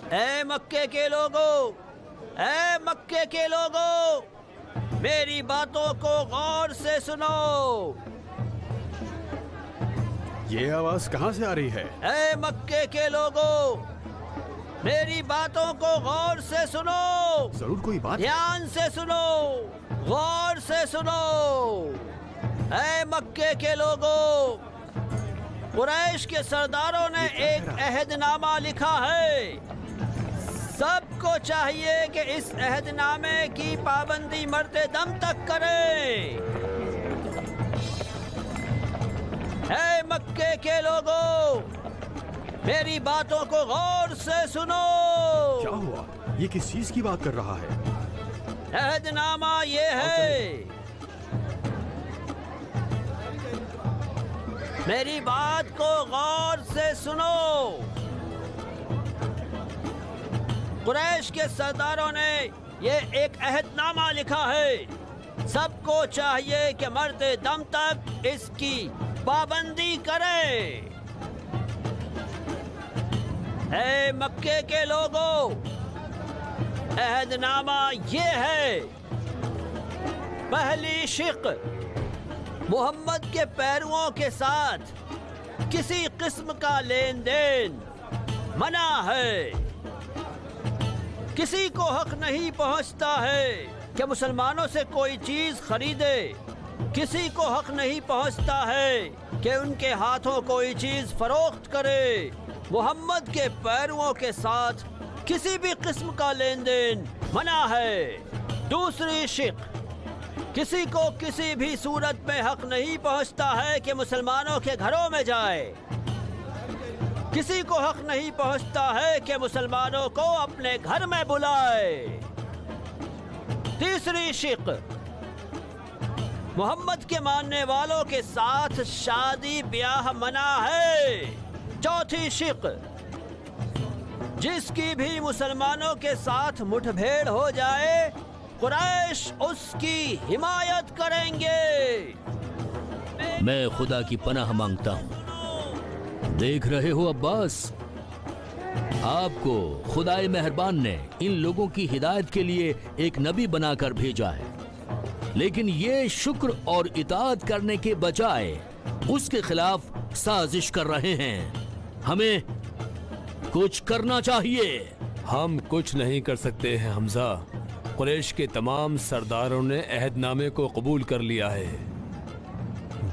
ऐ मक्के के लोगों, ऐ मक्के के लोगों, मेरी बातों को गौर से सुनो। ये आवाज कहाँ से आ रही है? ऐ मक्के के लोगों, मेरी बातों को गौर से सुनो। जरूर कोई बात। ध्यान से सुनो, गौर से सुनो। ऐ मक्के के लोगों, कुरैश के सरदारों ने एक अहदनामा लिखा है। सबको चाहिए कि इस अहदनामे की पाबंदी मरते दम तक करें। ऐ मक्के के लोगों, मेरी बातों को गौर से सुनो। क्या हुआ? ये किस चीज की बात कर रहा है? अहदनामा ये है, मेरी बात को गौर से सुनो। कुरैश के सरदारों ने ये एक अहदनामा लिखा है। सबको चाहिए कि मरते दम तक इसकी पाबंदी करें। ऐ मक्के के लोगों, अहदनामा ये है। पहली शिक, मोहम्मद के पैरुओं के साथ किसी किस्म का लेन देन मना है। किसी को हक नहीं पहुंचता है कि मुसलमानों से कोई चीज खरीदे। किसी को हक नहीं पहुंचता है कि उनके हाथों कोई चीज फरोख्त करे। मोहम्मद के पैरुओं के साथ किसी भी किस्म का लेन देन मना है। दूसरी शिक, किसी को किसी भी सूरत में हक नहीं पहुंचता है कि मुसलमानों के घरों में जाए। किसी को हक नहीं पहुंचता है कि मुसलमानों को अपने घर में बुलाए। तीसरी शिक, मोहम्मद के मानने वालों के साथ शादी ब्याह मना है। चौथी शिक, जिसकी भी मुसलमानों के साथ मुठभेड़ हो जाए, कुरैश उसकी हिमायत करेंगे। मैं खुदा की पनाह मांगता हूँ। देख रहे हो अब्बास, आपको खुदाए मेहरबान ने इन लोगों की हिदायत के लिए एक नबी बनाकर भेजा है, लेकिन ये शुक्र और इताअत करने के बजाय उसके खिलाफ साजिश कर रहे हैं। हमें कुछ करना चाहिए। हम कुछ नहीं कर सकते हैं हमजा। कुरैश के तमाम सरदारों ने अहदनामे को कबूल कर लिया है।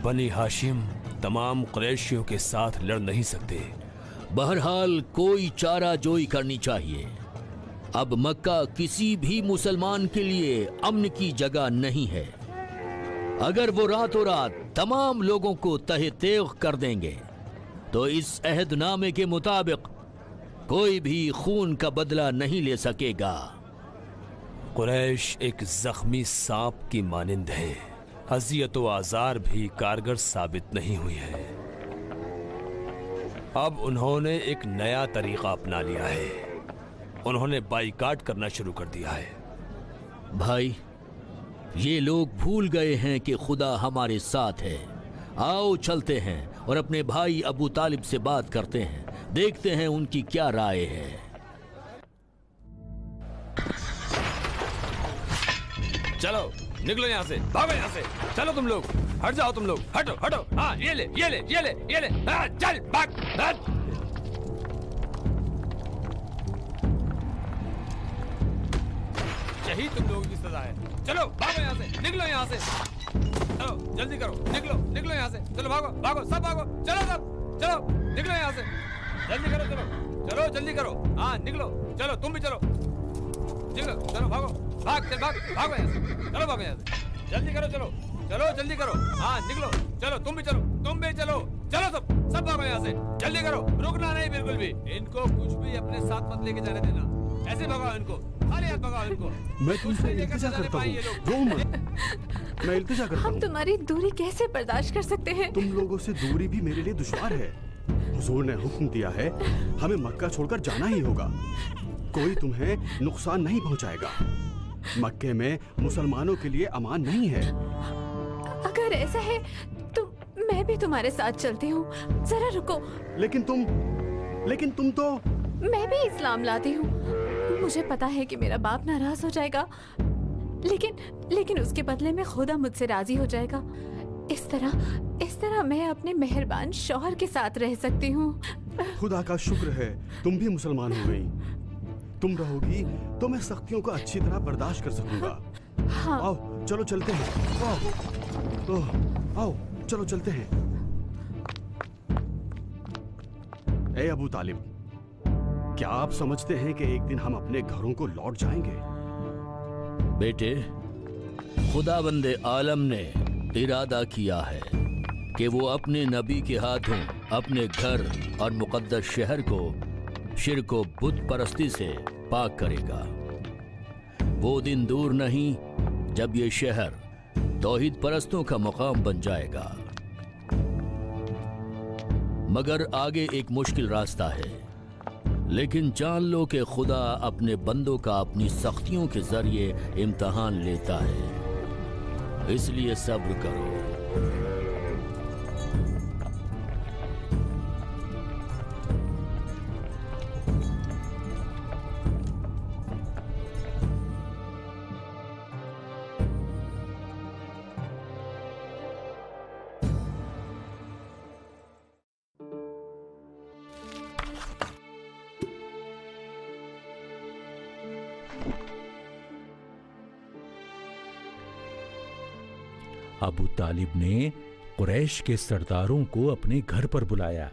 बनी हाशिम तमाम कुरैशियों के साथ लड़ नहीं सकते। बहरहाल कोई चारा जोई करनी चाहिए। अब मक्का किसी भी मुसलमान के लिए अमन की जगह नहीं है। अगर वो रातों रात तमाम लोगों को तहे तेग कर देंगे तो इस अहदनामे के मुताबिक कोई भी खून का बदला नहीं ले सकेगा। कुरैश एक जख्मी सांप की मानिंद है। अज़ियत व आज़ार भी कारगर साबित नहीं हुई है। अब उन्होंने एक नया तरीका अपना लिया है। उन्होंने बाइकाट करना शुरू कर दिया है। भाई, ये लोग भूल गए हैं कि खुदा हमारे साथ है। आओ चलते हैं और अपने भाई अबू तालिब से बात करते हैं, देखते हैं उनकी क्या राय है। चलो निकलो यहाँ से, भागो यहाँ से। चलो तुम लोग, हट जाओ तुम लोग, हटो हटो। हाँ ये ले ये ले ये ले ये ले। हाँ, चल भाग भाग। यही तुम लोगों की सजा है। चलो भागो यहाँ से, निकलो यहाँ से। चलो जल्दी करो, निकलो निकलो यहाँ से। चलो भागो भागो, सब भागो। चलो सब चलो, निकलो यहाँ से। जल्दी करो, चलो चलो जल्दी करो। हाँ निकलो, चलो तुम भी चलो, निकलो। चलो भागो, भाग चल भाग, भागो यहाँ से। चलो भागो यहाँ से, जल्दी करो। चलो चलो जल्दी करो। हाँ निकलो, चलो तुम भी चलो, तुम भी चलो। चलो सब भागो यहाँ से, जल्दी करो। रुकना नहीं बिल्कुल भी। इनको कुछ भी अपने साथ मत लेके जाने देना। ऐसे भगाओ इनको, खाली हाथ भगाओ इनको। मैं तुमसे इल्तिजा करता हूँ, रो मत। मैं इल्तिजा करता हूँ। हम तुम्हारी दूरी कैसे बर्दाश्त कर सकते हैं? तुम लोगों से दूरी भी मेरे लिए दुश्वार है। हुजूर ने हुक्म दिया है, हमें मक्का छोड़कर जाना ही होगा। कोई तुम्हें नुकसान नहीं पहुंचाएगा। मक्के में मुसलमानों के लिए अमान नहीं है। अगर ऐसा है तो मैं भी तुम्हारे साथ चलती हूँ। जरा रुको। लेकिन तुम तो मैं भी इस्लाम लाती हूँ। मुझे पता है कि मेरा बाप नाराज हो जाएगा, लेकिन उसके बदले में खुदा मुझसे राजी हो जाएगा। इस तरह मैं अपने मेहरबान शौहर के साथ रह सकती हूँ। खुदा का शुक्र है तुम भी मुसलमान हो गई। तुम रहोगी तो मैं सख्तियों को अच्छी तरह बर्दाश्त कर सकूंगा। हाँ। आओ चलो चलते हैं। आओ चलो चलते हैं। ए अबू तालिब, क्या आप समझते हैं कि एक दिन हम अपने घरों को लौट जाएंगे? बेटे, खुदावंदे आलम ने इरादा किया है कि वो अपने नबी के हाथों अपने घर और मुकद्दस शहर को शिर्क व बुत परस्ती से पाक करेगा। वो दिन दूर नहीं जब ये शहर तौहीद परस्तों का मुकाम बन जाएगा। मगर आगे एक मुश्किल रास्ता है, लेकिन जान लो कि खुदा अपने बंदों का अपनी सख्तियों के जरिए इम्तिहान लेता है, इसलिए सब्र करो। अबू तालिब ने कुरैश के सरदारों को अपने घर पर बुलाया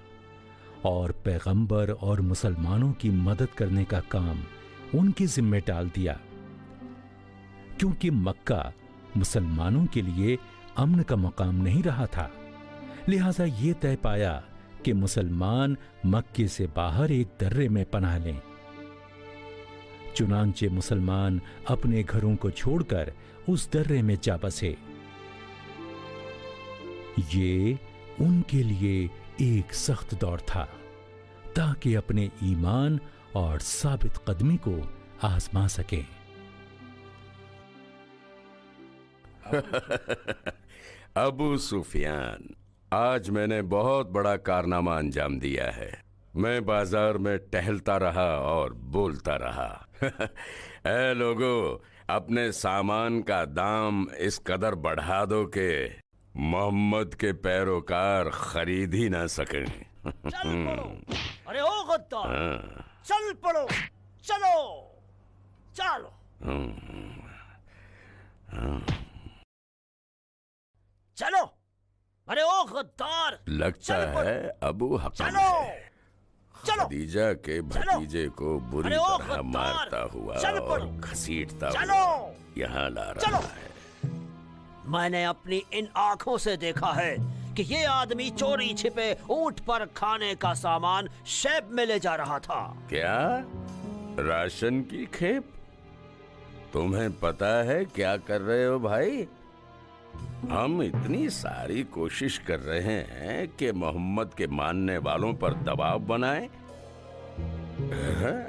और पैगंबर और मुसलमानों की मदद करने का काम उनके जिम्मे डाल दिया, क्योंकि मक्का मुसलमानों के लिए अमन का मकाम नहीं रहा था। लिहाजा ये तय पाया कि मुसलमान मक्के से बाहर एक दर्रे में पनाह लें। चुनांचे मुसलमान अपने घरों को छोड़कर उस दर्रे में जा बसे। ये उनके लिए एक सख्त दौर था, ताकि अपने ईमान और साबित कदमी को आजमा सकें। अबू सुफियान, आज मैंने बहुत बड़ा कारनामा अंजाम दिया है। मैं बाजार में टहलता रहा और बोलता रहा। ऐ लोगो, अपने सामान का दाम इस कदर बढ़ा दो कि मोहम्मद के पैरोकार खरीद ही ना सकें। चल पड़ो। अरे ओ गद्दार, चल पड़ो, चलो चलो। चलो। अरे ओ गद्दार, लगता है अबू हकीम चलो चलो। खदीजा के भतीजे को बुरी तरह मारता हुआ और घसीटता हुआ यहाँ ला रहा है। मैंने अपनी इन आंखों से देखा है कि ये आदमी चोरी छिपे ऊंट पर खाने का सामान शैब में ले जा रहा था। क्या? राशन की खेप? तुम्हें पता है क्या कर रहे हो भाई? हम इतनी सारी कोशिश कर रहे हैं कि मोहम्मद के मानने वालों पर दबाव बनाएं।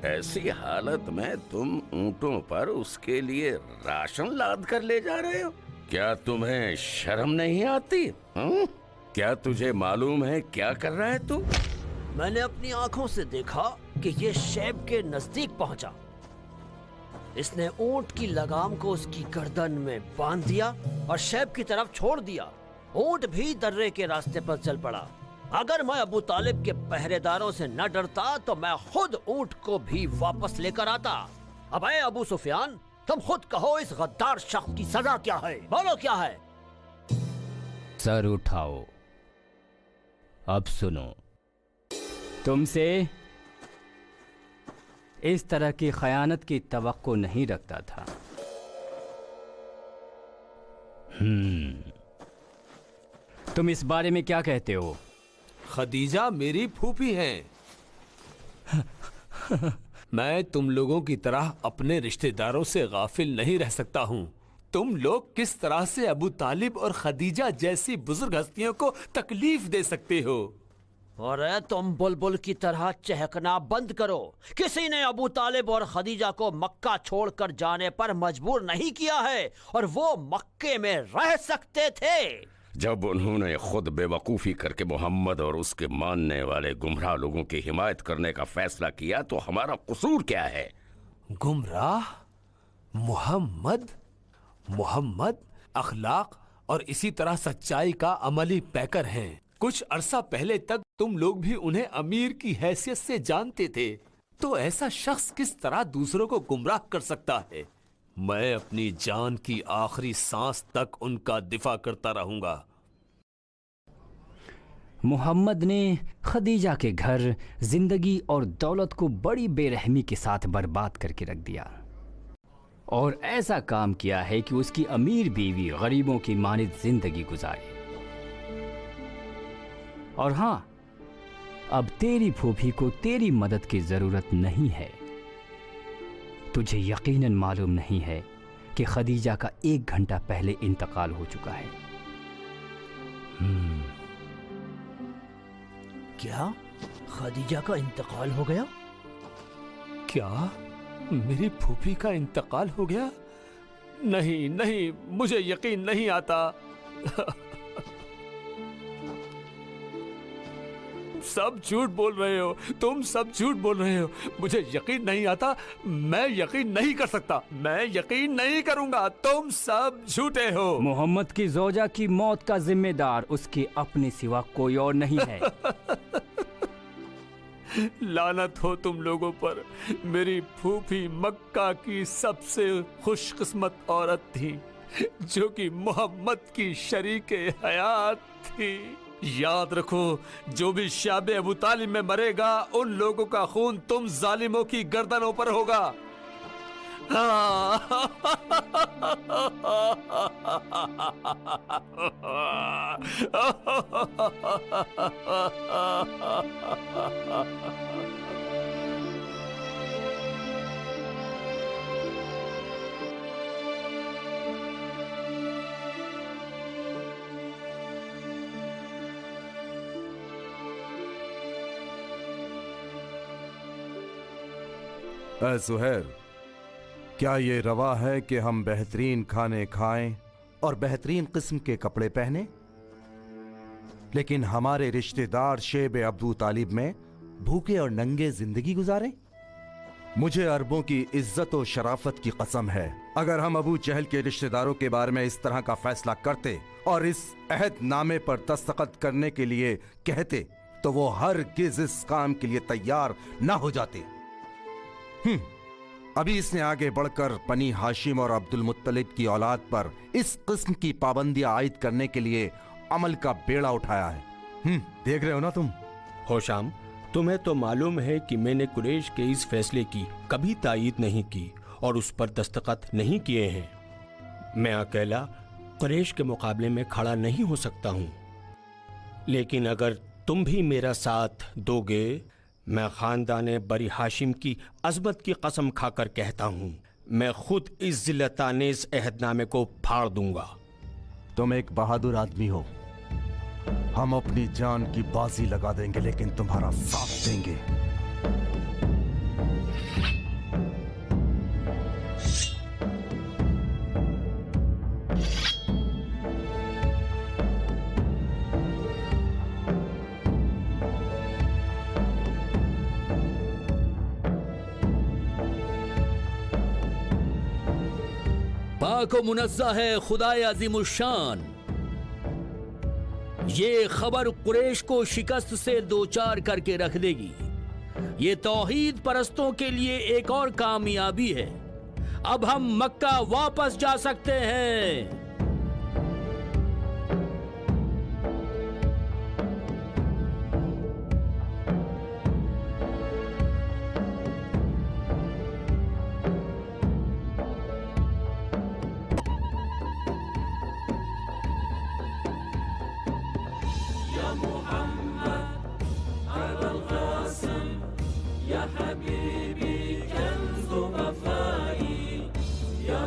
ऐसी हालत में तुम ऊंटों पर उसके लिए राशन लाद कर ले जा रहे हो? क्या तुम्हें शर्म नहीं आती? क्या तुझे मालूम है क्या कर रहा है तू? मैंने अपनी आंखों से देखा कि ये शैब के नजदीक पहुंचा। इसने ऊंट की लगाम को उसकी गर्दन में बांध दिया और शैब की तरफ छोड़ दिया। ऊंट भी दर्रे के रास्ते पर चल पड़ा। अगर मैं अबू तालिब के पहरेदारों से न डरता तो मैं खुद ऊंट को भी वापस लेकर आता। अब है अबू सुफियान, तुम खुद कहो, इस गद्दार शख्स की सजा क्या है? बोलो क्या है? सर उठाओ। अब सुनो, तुमसे इस तरह की खयानत की तवक्को नहीं रखता था। तुम इस बारे में क्या कहते हो? खदीजा मेरी फूफी हैं। मैं तुम लोगों की तरह अपने रिश्तेदारों से गाफिल नहीं रह सकता हूँ। तुम लोग किस तरह से अबू तालिब और खदीजा जैसी बुजुर्ग हस्तियों को तकलीफ दे सकते हो? अरे तुम बुलबुल की तरह चहकना बंद करो। किसी ने अबू तालिब और खदीजा को मक्का छोड़कर जाने पर मजबूर नहीं किया है और वो मक्के में रह सकते थे। जब उन्होंने खुद बेवकूफ़ी करके मोहम्मद और उसके मानने वाले गुमराह लोगों की हिमायत करने का फैसला किया तो हमारा कसूर क्या है? गुमराह? मोहम्मद अखलाक और इसी तरह सच्चाई का अमली पैकर हैं। कुछ अरसा पहले तक तुम लोग भी उन्हें अमीर की हैसियत से जानते थे, तो ऐसा शख्स किस तरह दूसरों को गुमराह कर सकता है? मैं अपनी जान की आखिरी सांस तक उनका दिफा करता रहूंगा। मोहम्मद ने खदीजा के घर, जिंदगी और दौलत को बड़ी बेरहमी के साथ बर्बाद करके रख दिया और ऐसा काम किया है कि उसकी अमीर बीवी गरीबों की मानित जिंदगी गुजारे। और हाँ, अब तेरी फूफी को तेरी मदद की जरूरत नहीं है। तुझे यकीनन मालूम नहीं है कि खदीजा का 1 घंटा पहले इंतकाल हो चुका है। क्या खदीजा का इंतकाल हो गया? क्या मेरी फूफी का इंतकाल हो गया? नहीं नहीं, मुझे यकीन नहीं आता। सब झूठ बोल रहे हो, तुम सब झूठ बोल रहे हो। मुझे यकीन नहीं आता, मैं यकीन नहीं कर सकता, मैं यकीन नहीं करूंगा। तुम सब झूठे हो। मोहम्मद की जोजा की मौत का जिम्मेदार उसके अपने सिवा कोई और नहीं है। लानत हो तुम लोगों पर। मेरी फूफी मक्का की सबसे खुशकिस्मत औरत थी, जो कि मोहम्मद की शरीके हयात थी। याद रखो, जो भी शाबे अबू तालिब में मरेगा, उन लोगों का खून तुम जालिमों की गर्दनों पर होगा। ऐ सुहैर, क्या ये रवा है कि हम बेहतरीन खाने खाएं और बेहतरीन किस्म के कपड़े पहने, लेकिन हमारे रिश्तेदार शेब अबू तालिब में भूखे और नंगे जिंदगी गुजारें? मुझे अरबों की इज्जत और शराफत की कसम है, अगर हम अबू जहल के रिश्तेदारों के बारे में इस तरह का फैसला करते और इस अहदनामे पर दस्तखत करने के लिए कहते, तो वो हरगिज़ इस काम के लिए तैयार ना हो जाते। अभी इसने आगे बढ़कर बनी हाशिम और अब्दुल मुत्तलिब की औलाद पर इस किस्म की पाबंदियां आयद करने के लिए अमल का बेड़ा उठाया है। देख रहे हो ना तुम? होशाम, तुम्हें तो मालूम है कि मैंने कुरैश के इस फैसले की कभी तायीद नहीं की और उस पर दस्तखत नहीं किए हैं। मैं अकेला कुरैश के मुकाबले में खड़ा नहीं हो सकता हूँ, लेकिन अगर तुम भी मेरा साथ दोगे, मैं खानदान बरी हाशिम की अज़मत की कसम खाकर कहता हूँ, मैं खुद इस जिल्लतानेज़ अहदनामे को फाड़ दूंगा। तुम एक बहादुर आदमी हो, हम अपनी जान की बाजी लगा देंगे, लेकिन तुम्हारा साथ देंगे। पाको मुनज़्ज़ा है खुदाए अज़ीमुश्शान, ये खबर कुरैश को शिकस्त से दोचार करके रख देगी। ये तौहीद परस्तों के लिए एक और कामयाबी है। अब हम मक्का वापस जा सकते हैं।